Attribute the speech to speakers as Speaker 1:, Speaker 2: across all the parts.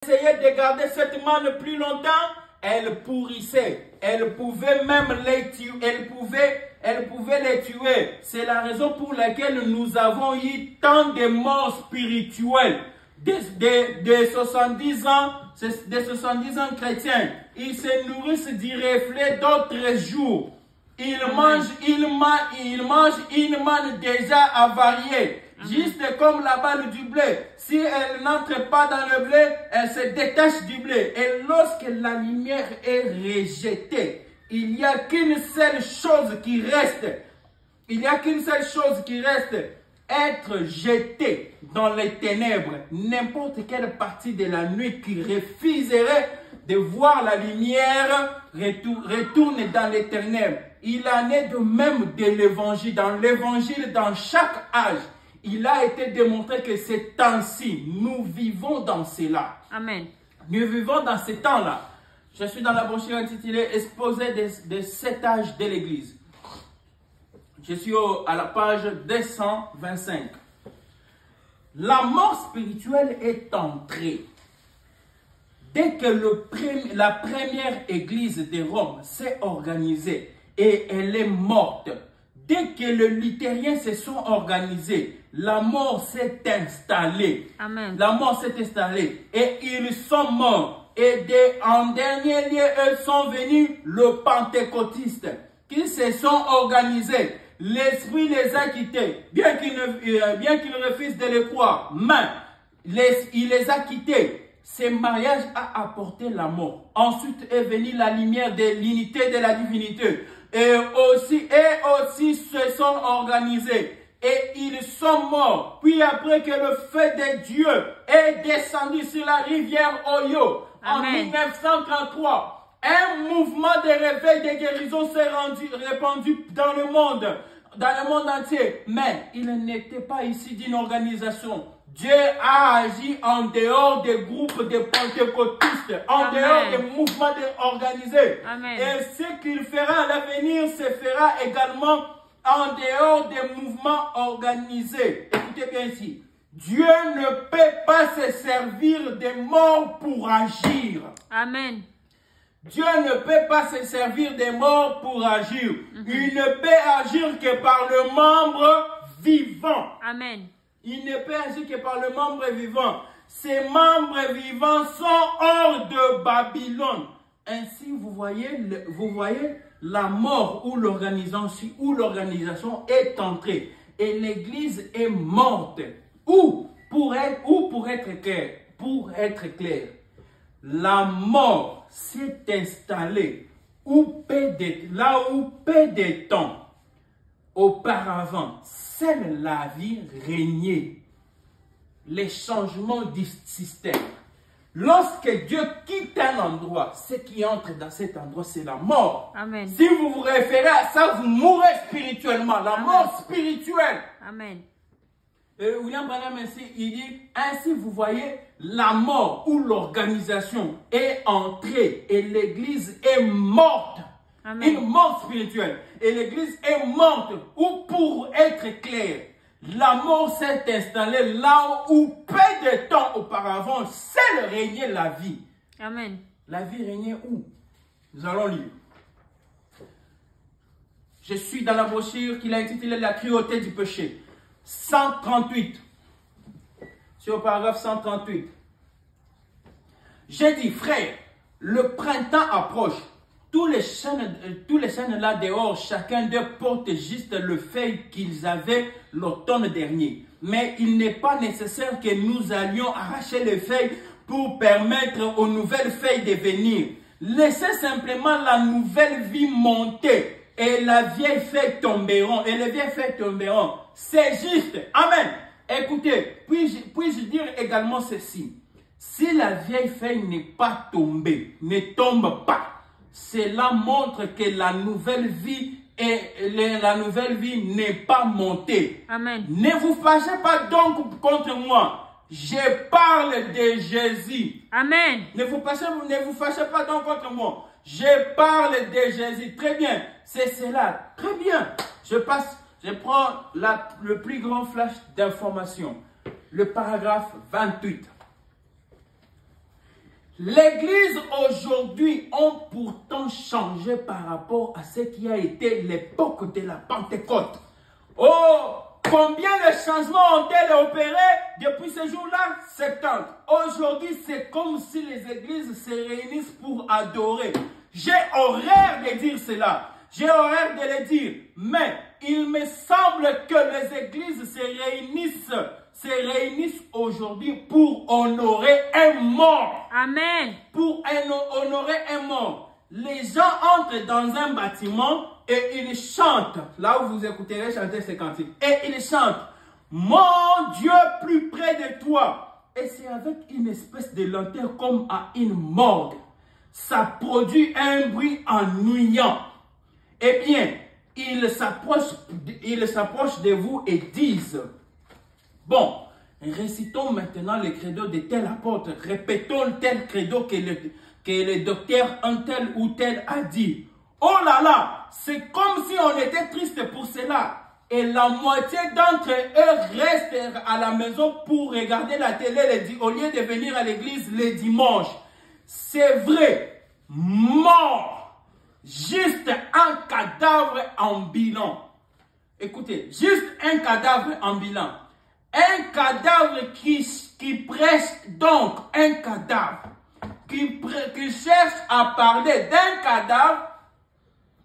Speaker 1: essayait de garder cette manne plus longtemps, elle pourrissait. Elle pouvait même les tuer. Elle pouvait les tuer. C'est la raison pour laquelle nous avons eu tant de morts spirituelles. Des 70 ans, des 70 ans chrétiens. Ils se nourrissent du reflet d'autres jours. Ils mangent une manne déjà avariée. Juste comme la balle du blé. Si elle n'entre pas dans le blé, elle se détache du blé. Et lorsque la lumière est rejetée, il n'y a qu'une seule chose qui reste. Il n'y a qu'une seule chose qui reste. Être jeté dans les ténèbres. N'importe quelle partie de la nuit qui refuserait de voir la lumière retourne dans les ténèbres. Il en est de même de l'évangile. Dans l'évangile, dans chaque âge, il a été démontré que ces temps-ci, nous vivons dans cela.
Speaker 2: Amen.
Speaker 1: Nous vivons dans ces temps-là. Je suis dans la brochure intitulée « Exposé des 7 âges de l'Église ». Je suis à la page 225. La mort spirituelle est entrée. Dès que la première église de Rome s'est organisée et elle est morte, dès que les luthériens se sont organisés, la mort s'est installée.
Speaker 2: Amen.
Speaker 1: La mort s'est installée et ils sont morts. Et en dernier lieu, eux sont venus le pentecôtiste, qui se sont organisés. L'Esprit les a quittés, bien qu'ils refusent de le croire, mais il les a quittés. Ce mariage a apporté la mort. Ensuite est venue la lumière de l'unité de la divinité. Et aussi se sont organisés. Et ils sont morts. Puis après que le feu de Dieu est descendu sur la rivière Oyo, en 1933, un mouvement de réveil de guérison s'est répandu dans le monde entier. Mais il n'était pas ici d'une organisation. Dieu a agi en dehors des groupes de pentecôtistes, en dehors des mouvements organisés. Et ce qu'il fera à l'avenir se fera également en dehors des mouvements organisés. Écoutez bien ici. Dieu ne peut pas se servir des morts pour agir.
Speaker 2: Amen.
Speaker 1: Dieu ne peut pas se servir des morts pour agir. Il ne peut agir que par le membre vivant.
Speaker 2: Amen.
Speaker 1: Il ne peut agir que par le membre vivant. Ces membres vivants sont hors de Babylone. Ainsi, vous voyez la mort où l'organisation est entrée. Et l'église est morte. Pour être clair, la mort s'est installée là où peu de temps auparavant, seule la vie régnait. Les changements du système. Lorsque Dieu quitte un endroit, ce qui entre dans cet endroit, c'est la mort.
Speaker 2: Amen.
Speaker 1: Si vous vous référez à ça, vous mourrez spirituellement. La mort spirituelle.
Speaker 2: Amen.
Speaker 1: William Branham ici, il dit, ainsi vous voyez la mort où l'organisation est entrée et l'église est morte.
Speaker 2: Amen.
Speaker 1: Une mort spirituelle. Et l'église est morte. Ou pour être clair, la mort s'est installée là où peu de temps auparavant, seule régnait la vie.
Speaker 2: Amen.
Speaker 1: La vie régnait où? Nous allons lire. Je suis dans la brochure qu'il a intitulée La cruauté du péché. 138. Sur le paragraphe 138. J'ai dit, frère, le printemps approche. Tous les chênes là dehors, chacun d'eux porte juste le feuille qu'ils avaient l'automne dernier. Mais il n'est pas nécessaire que nous allions arracher les feuilles pour permettre aux nouvelles feuilles de venir. Laissez simplement la nouvelle vie monter et la vieille feuille tomberont. Et les vieilles feuilles tomberont. C'est juste. Amen. Écoutez, puis-je dire également ceci. Si la vieille feuille n'est pas tombée, ne tombe pas, cela montre que la nouvelle vie n'est pas montée.
Speaker 2: Amen.
Speaker 1: Ne vous fâchez pas donc contre moi. Je parle de Jésus.
Speaker 2: Amen.
Speaker 1: Ne vous fâchez pas donc contre moi. Je parle de Jésus. Très bien. C'est cela. Très bien. Je prends le plus grand flash d'information. Le paragraphe 28. L'église aujourd'hui a pourtant changé par rapport à ce qui a été l'époque de la Pentecôte. Oh, combien de changements ont-elles opéré depuis ce jour-là? 70. Aujourd'hui, c'est comme si les églises se réunissent pour adorer. J'ai horreur de dire cela. J'ai horreur de le dire. Mais il me semble que les églises se réunissent aujourd'hui pour honorer un mort.
Speaker 2: Amen.
Speaker 1: Pour honorer un mort. Les gens entrent dans un bâtiment et ils chantent. Là où vous écouterez chanter ces cantiques. Et ils chantent. Mon Dieu plus près de toi. Et c'est avec une espèce de lenteur comme à une morgue. Ça produit un bruit ennuyant. Eh bien, ils s'approchent de vous et disent, bon, récitons maintenant le credo de tel apôtre, répétons tel credo que le docteur un tel ou tel a dit. Oh là là, c'est comme si on était triste pour cela. Et la moitié d'entre eux restent à la maison pour regarder la télé au lieu de venir à l'église le dimanche. C'est vrai, mort. Juste un cadavre ambulant. Écoutez, juste un cadavre ambulant. Un cadavre qui prêche donc un cadavre. Qui cherche à parler d'un cadavre.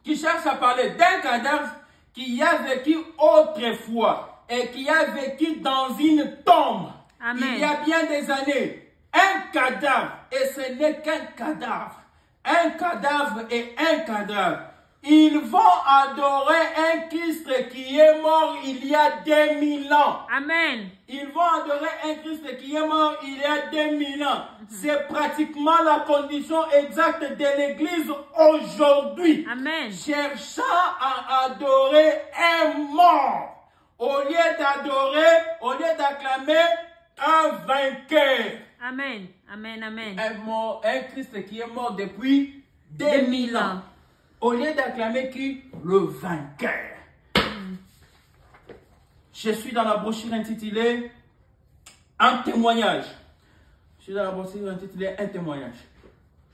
Speaker 1: Qui cherche à parler d'un cadavre qui a vécu autrefois. Et qui a vécu dans une tombe.
Speaker 2: Amen.
Speaker 1: Il y a bien des années. Un cadavre. Et ce n'est qu'un cadavre. Un cadavre et un cadavre. Ils vont adorer un Christ qui est mort il y a 2000 ans.
Speaker 2: Amen.
Speaker 1: Ils vont adorer un Christ qui est mort il y a 2000 ans. C'est pratiquement la condition exacte de l'Église aujourd'hui.
Speaker 2: Amen.
Speaker 1: Cherchant à adorer un mort. Au lieu d'adorer, au lieu d'acclamer un vainqueur.
Speaker 2: Amen. Amen. Amen.
Speaker 1: Un Christ qui est mort depuis 2000 ans. Au lieu d'acclamer qui? Le vainqueur. Je suis dans la brochure intitulée Un témoignage. Je suis dans la brochure intitulée Un témoignage.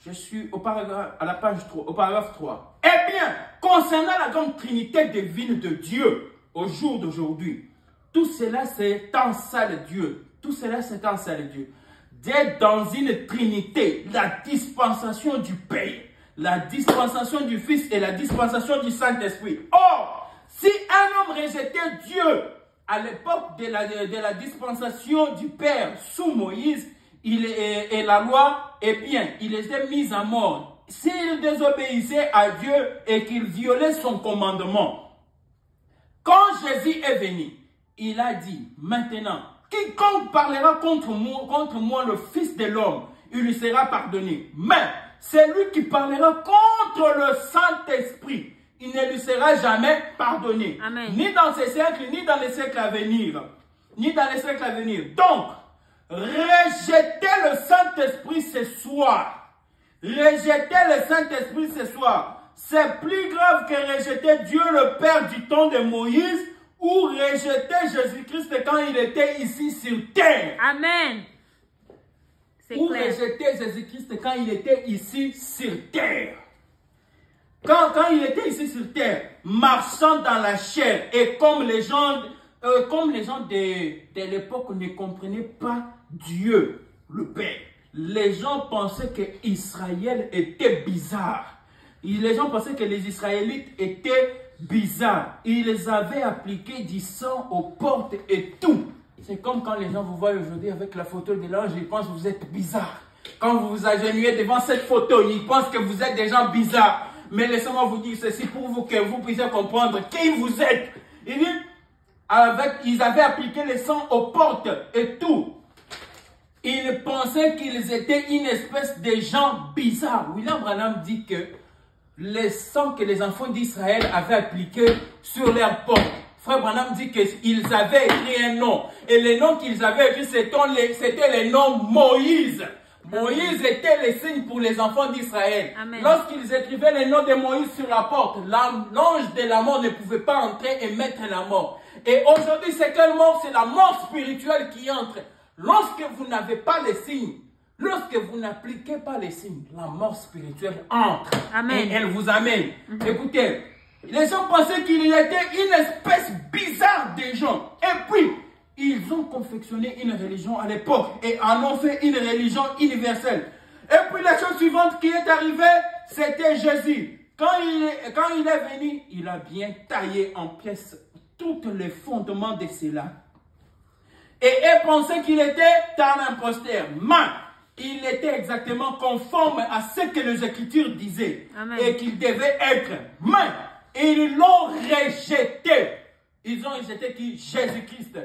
Speaker 1: Je suis à la page 3, au paragraphe 3. Eh bien, concernant la grande trinité divine de Dieu, au jour d'aujourd'hui, tout cela c'est un seul Dieu. Tout cela c'est un seul Dieu. D'être dans une trinité, la dispensation du Père, la dispensation du Fils et la dispensation du Saint-Esprit. Or, si un homme rejetait Dieu à l'époque de la dispensation du Père sous Moïse et la loi, eh bien, il était mis à mort. S'il désobéissait à Dieu et qu'il violait son commandement. Quand Jésus est venu, il a dit, maintenant, quiconque parlera contre moi, le Fils de l'homme, il lui sera pardonné. Mais celui qui parlera contre le Saint-Esprit, il ne lui sera jamais pardonné.
Speaker 2: Amen.
Speaker 1: Ni dans ces siècles, ni dans les siècles à venir. Ni dans les siècles à venir. Donc, rejetez le Saint-Esprit ce soir. Rejetez le Saint-Esprit ce soir. C'est plus grave que rejeter Dieu le Père du temps de Moïse ou rejeter Jésus-Christ quand il était ici sur terre.
Speaker 2: Amen.
Speaker 1: Ou rejeter Jésus-Christ quand il était ici sur terre. Quand il était ici sur terre, marchant dans la chair, et comme les gens de l'époque ne comprenaient pas Dieu, le Père, les gens pensaient que Israël était bizarre. Les gens pensaient que les Israélites étaient bizarres. Ils avaient appliqué du sang aux portes et tout. C'est comme quand les gens vous voient aujourd'hui avec la photo de l'ange, ils pensent que vous êtes bizarre. Quand vous vous agenouillez devant cette photo, ils pensent que vous êtes des gens bizarres. Mais laissez-moi vous dire ceci pour vous que vous puissiez comprendre qui vous êtes. Ils avaient appliqué le sang aux portes et tout. Ils pensaient qu'ils étaient une espèce de gens bizarres. William Branham dit que le sang que les enfants d'Israël avaient appliqué sur leurs portes. Frère Branham dit qu'ils avaient écrit un nom. Et le nom qu'ils avaient écrit, c'était le nom Moïse. Moïse était le signe pour les enfants d'Israël. Lorsqu'ils écrivaient le nom de Moïse sur la porte, l'ange de la mort ne pouvait pas entrer et mettre la mort. Et aujourd'hui, c'est quelle mort? C'est la mort spirituelle qui entre. Lorsque vous n'avez pas le signe, Lorsque vous n'appliquez pas les signes, la mort spirituelle entre.
Speaker 2: Amen.
Speaker 1: Et elle vous amène. Écoutez, les gens pensaient qu'il y était une espèce bizarre de gens. Et puis, ils ont confectionné une religion à l'époque et en ont fait une religion universelle. Et puis la chose suivante qui est arrivée, c'était Jésus. Quand il est venu, il a bien taillé en pièces tous les fondements de cela. Et ils pensaient qu'il était un imposteur. Mais il était exactement conforme à ce que les Écritures disaient.
Speaker 2: Amen.
Speaker 1: Et qu'il devait être. Mais ils l'ont rejeté. Ils ont rejeté qui? Jésus-Christ.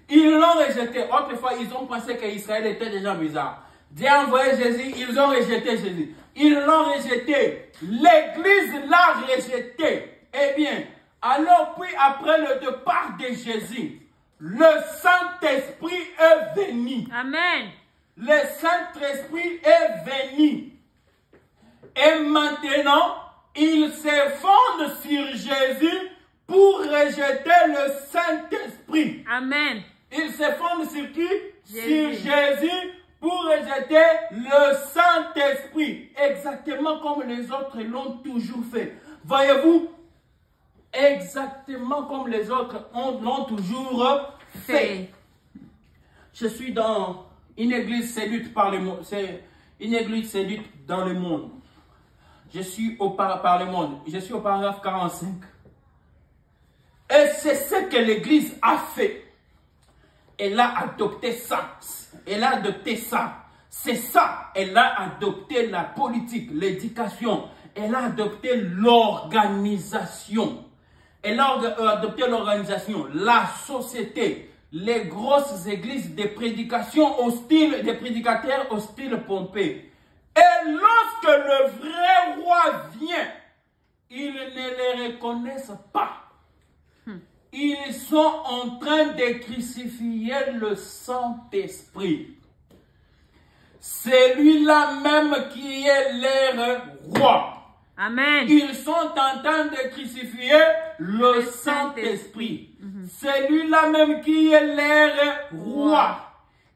Speaker 1: Ils l'ont rejeté. Autrefois, ils ont pensé qu'Israël était déjà bizarre. Dieu a envoyé Jésus, ils ont rejeté Jésus. Ils l'ont rejeté. L'Église l'a rejeté. Eh bien, alors puis après le départ de Jésus, le Saint-Esprit est venu.
Speaker 2: Amen.
Speaker 1: Le Saint-Esprit est venu. Et maintenant, il se fonde sur Jésus pour rejeter le Saint-Esprit.
Speaker 2: Amen.
Speaker 1: Il se fonde sur qui?
Speaker 2: Jésus.
Speaker 1: Sur Jésus pour rejeter le Saint-Esprit. Exactement comme les autres l'ont toujours fait. Voyez-vous? Exactement comme les autres l'ont toujours fait. Je suis dans une église séduite par le monde. C'est une église séduite dans le monde. Je suis par le monde. Je suis au paragraphe 45. Et c'est ce que l'église a fait. Elle a adopté ça. Elle a adopté ça. C'est ça. Elle a adopté la politique, l'éducation. Elle a adopté l'organisation. Elle a adopté l'organisation, la société, les grosses églises de prédication au style, des prédicateurs au style pompé. Et lorsque le vrai roi vient, ils ne les reconnaissent pas. Ils sont en train de crucifier le Saint-Esprit. C'est lui-là même qui est leur roi.
Speaker 2: Amen.
Speaker 1: Ils sont en train de crucifier le Saint-Esprit. C'est lui-là même qui est leur roi.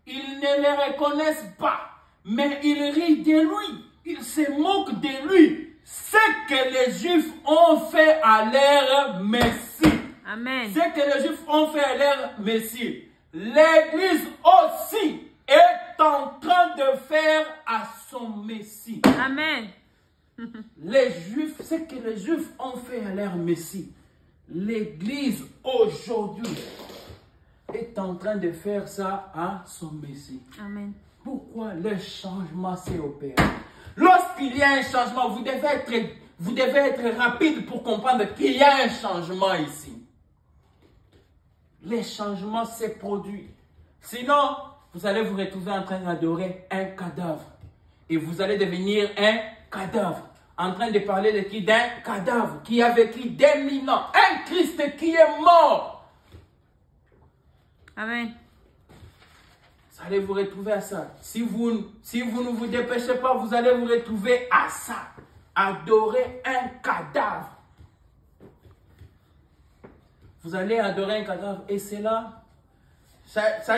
Speaker 1: Ils ne le reconnaissent pas, mais ils rient de lui. Ils se moquent de lui. Ce que les Juifs ont fait à leur Messie.
Speaker 2: Amen.
Speaker 1: Ce que les Juifs ont fait à leur Messie. L'Église aussi est en train de faire à son Messie.
Speaker 2: Amen.
Speaker 1: Les Juifs, ce que les Juifs ont fait à leur Messie, l'Église aujourd'hui est en train de faire ça à son Messie.
Speaker 2: Amen.
Speaker 1: Pourquoi le changement s'est opéré? Lorsqu'il y a un changement, vous devez être rapide pour comprendre qu'il y a un changement ici. Les changements s'est produit. Sinon, vous allez vous retrouver en train d'adorer un cadavre. Et vous allez devenir un cadavre. En train de parler de qui? D'un cadavre qui a vécu des 1000 ans. Un Christ qui est mort.
Speaker 2: Amen.
Speaker 1: Vous allez vous retrouver à ça. Si vous ne vous dépêchez pas, vous allez vous retrouver à ça. Adorer un cadavre. Vous allez adorer un cadavre. Et c'est là, ça